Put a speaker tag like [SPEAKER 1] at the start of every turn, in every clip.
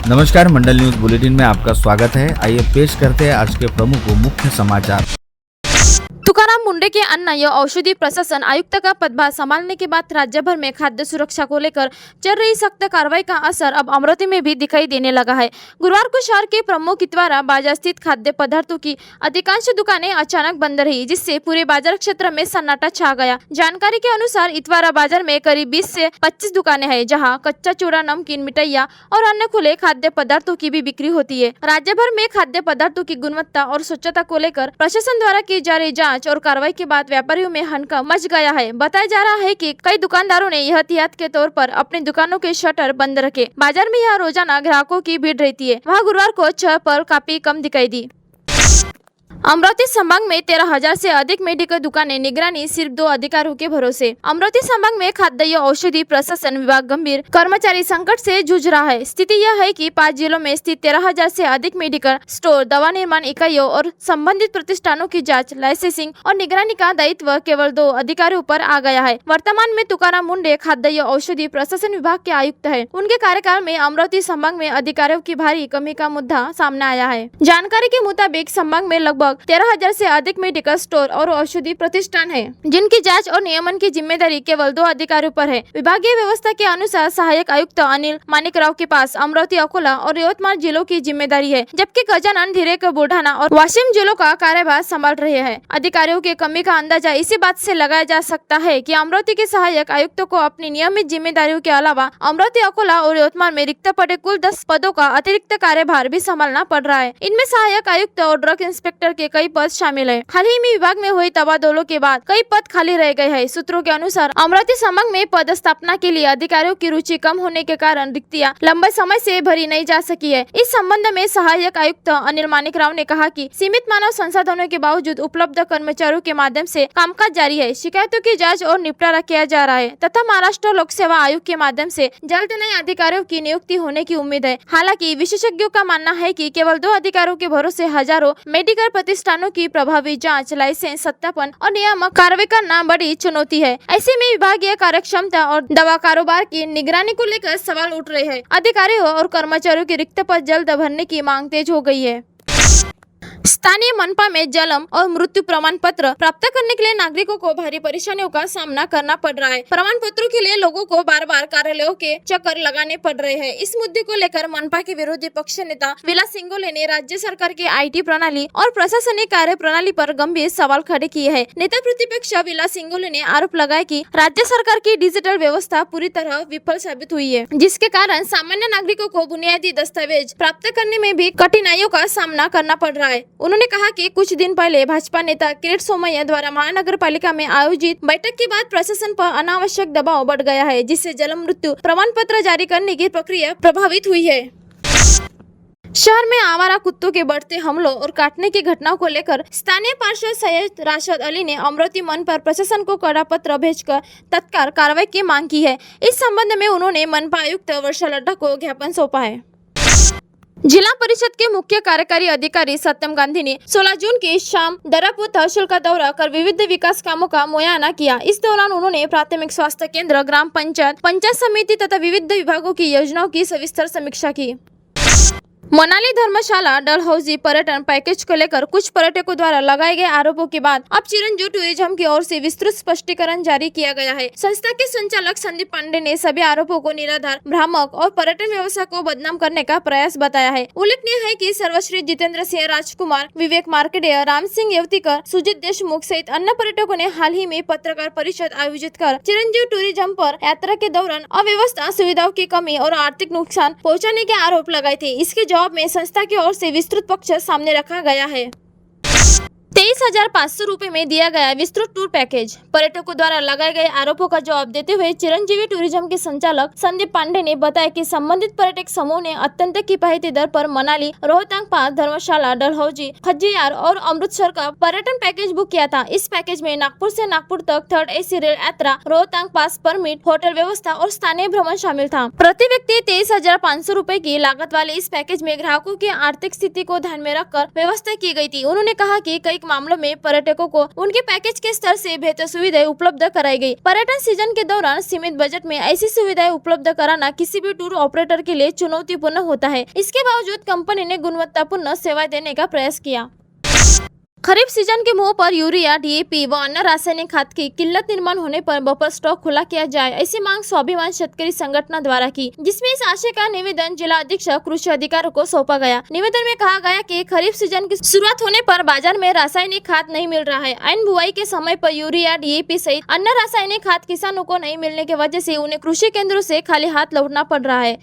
[SPEAKER 1] नमस्कार, मंडल news bulletin में आपका स्वागत है। आइए पेश करते हैं आज के प्रमुख व मुख्य समाचार।
[SPEAKER 2] तुकाराम मुंडे के अन्न एवं औषधि प्रशासन आयुक्त का पदभार संभालने के बाद राज्य भर में खाद्य सुरक्षा को लेकर चल रही सख्त कार्रवाई का असर अब अमरावती में भी दिखाई देने लगा है। गुरुवार को शहर के प्रमुख इतवारा बाजार स्थित खाद्य पदार्थों की अधिकांश दुकानें अचानक बंद रही, जिससे पूरे बाजार क्षेत्र में सन्नाटा छा गया। जानकारी के अनुसार इतवारा बाजार में करीब 20 से 25 दुकानें हैं, जहां कच्चा चूड़ा, नमकीन, मिठाइयाँ और अन्य खुले खाद्य पदार्थों की भी बिक्री होती है। राज्य भर में खाद्य पदार्थों की गुणवत्ता और स्वच्छता को लेकर प्रशासन द्वारा की जा रही जाँच और कार्रवाई के बाद व्यापारियों में हड़कंप मच गया है। बताया जा रहा है कि कई दुकानदारों ने एहतियात के तौर पर अपनी दुकानों के शटर बंद रखे। बाजार में यहाँ रोजाना ग्राहकों की भीड़ रहती है। वहाँ गुरुवार को 6 पर काफी कम दिखाई दी। अमरावती संभाग में 13,000 से अधिक मेडिकल दुकानें, निगरानी सिर्फ 2 अधिकारियों के भरोसे। अमरावती संभाग में खाद्य एवं औषधि प्रशासन विभाग गंभीर कर्मचारी संकट से जूझ रहा है। स्थिति यह है कि 5 जिलों में स्थित 13,000 से अधिक मेडिकल स्टोर, दवा निर्माण इकाइयों और संबंधित प्रतिष्ठानों की जांच, लाइसेंसिंग और निगरानी का दायित्व केवल 2 अधिकारियों पर आ गया है। वर्तमान में तुकाराम मुंडे खाद्य एवं औषधि प्रशासन विभाग के आयुक्त है। उनके कार्यकाल में अमरावती संभाग में अधिकारियों की भारी कमी का मुद्दा सामने आया है। जानकारी के मुताबिक संभाग में लगभग 13,000 से अधिक मेडिकल स्टोर और औषधि प्रतिष्ठान हैं, जिनकी जांच और नियमन की जिम्मेदारी केवल 2 अधिकारियों पर है। विभागीय व्यवस्था के अनुसार सहायक आयुक्त अनिल मानिकराव के पास अमरावती, अकोला और यवतमाल जिलों की जिम्मेदारी है, जबकि गजानन, धीरेक, बुलढाना और वाशिम जिलों का कार्यभार संभाल रहे हैं। अधिकारियों की कमी का अंदाजा इसी बात से लगाया जा सकता है कि अमरावती के सहायक आयुक्तों को अपनी नियमित जिम्मेदारियों के अलावा अमरावती, अकोला और यवतमाल में रिक्त पड़े कुल 10 पदों का अतिरिक्त कार्यभार भी संभालना पड़ रहा है। इनमें सहायक आयुक्त और ड्रग इंस्पेक्टर के कई पद शामिल है। हाल ही में विभाग में हुई तबादलों के बाद कई पद खाली रह गए हैं। सूत्रों के अनुसार अमरावती संभाग में पद स्थापना के लिए अधिकारियों की रुचि कम होने के कारण रिक्तियां लंबे समय से भरी नहीं जा सकी है। इस संबंध में सहायक आयुक्त अनिल मानिकराव ने कहा कि सीमित मानव संसाधनों के बावजूद उपलब्ध कर्मचारियों के माध्यम से कामकाज जारी है। शिकायतों की जाँच और निपटारा किया जा रहा है तथा महाराष्ट्र लोक सेवा आयोग के माध्यम से जल्द नए अधिकारियों की नियुक्ति होने की उम्मीद है। हालांकि विशेषज्ञों का मानना है कि केवल 2 अधिकारियों के भरोसे हजारों मेडिकल प्रतिष्ठानों की प्रभावी जांच, लाइसेंस, सत्यापन और नियामक कार्रवाई करना बड़ी चुनौती है। ऐसे में विभागीय कार्यक्षमता और दवा कारोबार की निगरानी को लेकर सवाल उठ रहे हैं। अधिकारियों और कर्मचारियों के रिक्त पद जल्द भरने की मांग तेज हो गई है। स्थानीय मनपा में जन्म और मृत्यु प्रमाण पत्र प्राप्त करने के लिए नागरिकों को भारी परेशानियों का सामना करना पड़ रहा है। प्रमाण पत्रों के लिए लोगों को बार-बार कार्यालयों के चक्कर लगाने पड़ रहे हैं। इस मुद्दे को लेकर मनपा के विरोधी पक्ष नेता विलास सिंगोले ने राज्य सरकार के IT प्रणाली और प्रशासनिक कार्य प्रणाली पर गंभीर सवाल खड़े किए हैं। नेता प्रतिपक्ष विलास सिंगोले ने आरोप लगाया कि राज्य सरकार की डिजिटल व्यवस्था पूरी तरह विफल साबित हुई है, जिसके कारण सामान्य नागरिकों को बुनियादी दस्तावेज प्राप्त करने में भी कठिनाइयों का सामना करना पड़ रहा है। उन्होंने कहा कि कुछ दिन पहले भाजपा नेता किरीट सोमैया द्वारा महानगर पालिका में आयोजित बैठक के बाद प्रशासन पर अनावश्यक दबाव बढ़ गया है, जिससे जन्म मृत्यु प्रमाण पत्र जारी करने की प्रक्रिया प्रभावित हुई है। शहर में आवारा कुत्तों के बढ़ते हमलों और काटने की घटनाओं को लेकर स्थानीय पार्षद सैयद राशिद अली ने अमरावती मनपा प्रशासन को कड़ा पत्र भेजकर तत्काल कार्रवाई की मांग की है। इस संबंध में उन्होंने मनपा आयुक्त वर्षा लड्ढा को ज्ञापन सौंपा है। जिला परिषद के मुख्य कार्यकारी अधिकारी सत्यम गांधी ने 16 जून की शाम दरापुर तहसील का दौरा कर विविध विकास कामों का मुआयना किया। इस दौरान उन्होंने प्राथमिक स्वास्थ्य केंद्र, ग्राम पंचायत, पंचायत समिति तथा विविध विभागों की योजनाओं की सविस्तर समीक्षा की। मनाली धर्मशाला डलहौजी पर्यटन पैकेज को लेकर कुछ पर्यटकों द्वारा लगाए गए आरोपों के बाद अब चिरंजीव टूरिज्म की ओर से विस्तृत स्पष्टीकरण जारी किया गया है। संस्था के संचालक संदीप पांडे ने सभी आरोपों को निराधार, भ्रामक और पर्यटन व्यवस्था को बदनाम करने का प्रयास बताया है। उल्लेखनीय है कि सर्वश्री जितेंद्र सिंह राजकुमार, विवेक मार्कंडेय, राम सिंह येवतीकर, सुजीत देशमुख सहित अन्य पर्यटकों ने हाल ही में पत्रकार परिषद आयोजित कर चिरंजीव टूरिज्म पर यात्रा के दौरान अव्यवस्था, सुविधाओं की कमी और आर्थिक नुकसान पहुँचाने के आरोप लगाए थे। इसके जवाब में संस्था की ओर से विस्तृत पक्ष सामने रखा गया है। 23,500 रुपए में दिया गया विस्तृत टूर पैकेज। पर्यटकों द्वारा लगाए गए आरोपों का जवाब देते हुए चिरंजीवी टूरिज्म के संचालक संदीप पांडे ने बताया कि संबंधित पर्यटक समूह ने अत्यंत किफायती दर पर मनाली, रोहतांग पास, धर्मशाला, डलहौजी, खज्जियार और अमृतसर का पर्यटन पैकेज बुक किया था। इस पैकेज में नागपुर से नागपुर तक 3rd AC रेल यात्रा, रोहतांग पास परमिट, होटल व्यवस्था और स्थानीय भ्रमण शामिल था। प्रति व्यक्ति 23,500 रुपए की लागत वाले इस पैकेज में ग्राहकों की आर्थिक स्थिति को ध्यान में रखकर व्यवस्था की गई थी। उन्होंने कहा कि कई मामलों में पर्यटकों को उनके पैकेज के स्तर से बेहतर सुविधाएं उपलब्ध कराई गई। पर्यटन सीजन के दौरान सीमित बजट में ऐसी सुविधाएं उपलब्ध कराना किसी भी टूर ऑपरेटर के लिए चुनौतीपूर्ण होता है। इसके बावजूद कंपनी ने गुणवत्तापूर्ण सेवाएं देने का प्रयास किया। खरीफ सीजन के मुंह पर यूरिया, डीएपी व अन्य रासायनिक खाद की किल्लत निर्माण होने पर बफर स्टॉक खुला किया जाए, ऐसी मांग स्वाभिमान शेतकरी संगठन द्वारा की, जिसमें इस आशय का निवेदन जिला अधीक्षक कृषि अधिकारियों को सौंपा गया। निवेदन में कहा गया कि खरीफ सीजन की शुरुआत होने पर बाजार में रासायनिक खाद नहीं मिल रहा है। ऐन बुआई के समय पर यूरिया, डीएपी सहित अन्य रासायनिक खाद किसानों को नहीं मिलने की वजह से उन्हें कृषि केंद्रों से खाली हाथ लौटना पड़ रहा है।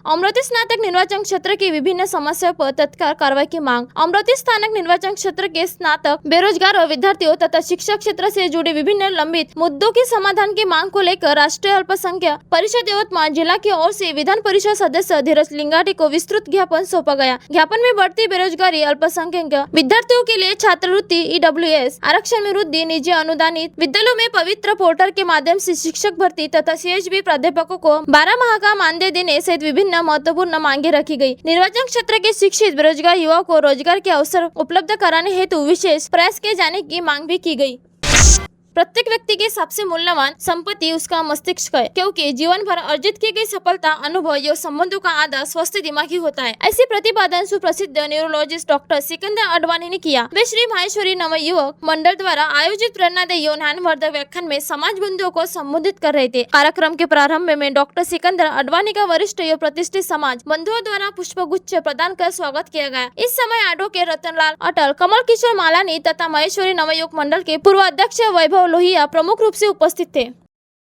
[SPEAKER 2] अमरावती स्नातक निर्वाचन क्षेत्र की विभिन्न समस्याओं पर तत्काल कार्रवाई की मांग। अमरावती स्नातक निर्वाचन क्षेत्र के स्नातक, बेरोजगार और विद्यार्थियों तथा शिक्षक क्षेत्र से जुड़े विभिन्न लंबित मुद्दों के समाधान की मांग को लेकर राष्ट्रीय अल्पसंख्यक परिषद यवतमाल जिला की ओर से विधान परिषद सदस्य धीरज लिंगाटी को विस्तृत ज्ञापन सौंपा गया। ज्ञापन में बढ़ती बेरोजगारी, अल्पसंख्यक विद्यार्थियों के लिए छात्रवृत्ति, ईडब्ल्यूएस आरक्षण में वृद्धि, निजी अनुदानित विद्यालयों में पवित्र पोर्टल के माध्यम से शिक्षक भर्ती तथा सीएचबी प्राध्यापकों को 12 माह का मानदेय देने सहित विभिन्न महत्वपूर्ण मांगे रखी गई। निर्वाचन क्षेत्र के शिक्षित बेरोजगार युवाओं को रोजगार के अवसर उपलब्ध कराने हेतु विशेष प्रयास किए जाने की मांग भी की गई। प्रत्येक व्यक्ति की सबसे मूल्यवान संपत्ति उसका मस्तिष्क है, क्योंकि जीवन भर अर्जित की गई सफलता, अनुभव और संबंधों का आधार स्वस्थ दिमाग ही होता है। ऐसी प्रतिपादन सुप्रसिद्ध न्यूरोलॉजिस्ट डॉक्टर सिकंदर अडवाणी ने किया। वे श्री माहेश्वरी नवयुवक मंडल द्वारा आयोजित प्रेरणादायी और ज्ञानवर्धक व्याख्यान में समाज बंधुओं को संबोधित कर रहे थे। कार्यक्रम के प्रारंभ में डॉक्टर सिकंदर अडवाणी का वरिष्ठ और प्रतिष्ठित समाज बंधुओं द्वारा पुष्पगुच्छ प्रदान कर स्वागत किया गया। इस समय एडवोकेट रतनलाल अटल, कमल किशोर मालानी तथा माहेश्वरी नवयुवक मंडल के पूर्व अध्यक्ष वैभव लोहिया प्रमुख रूप से उपस्थित थे।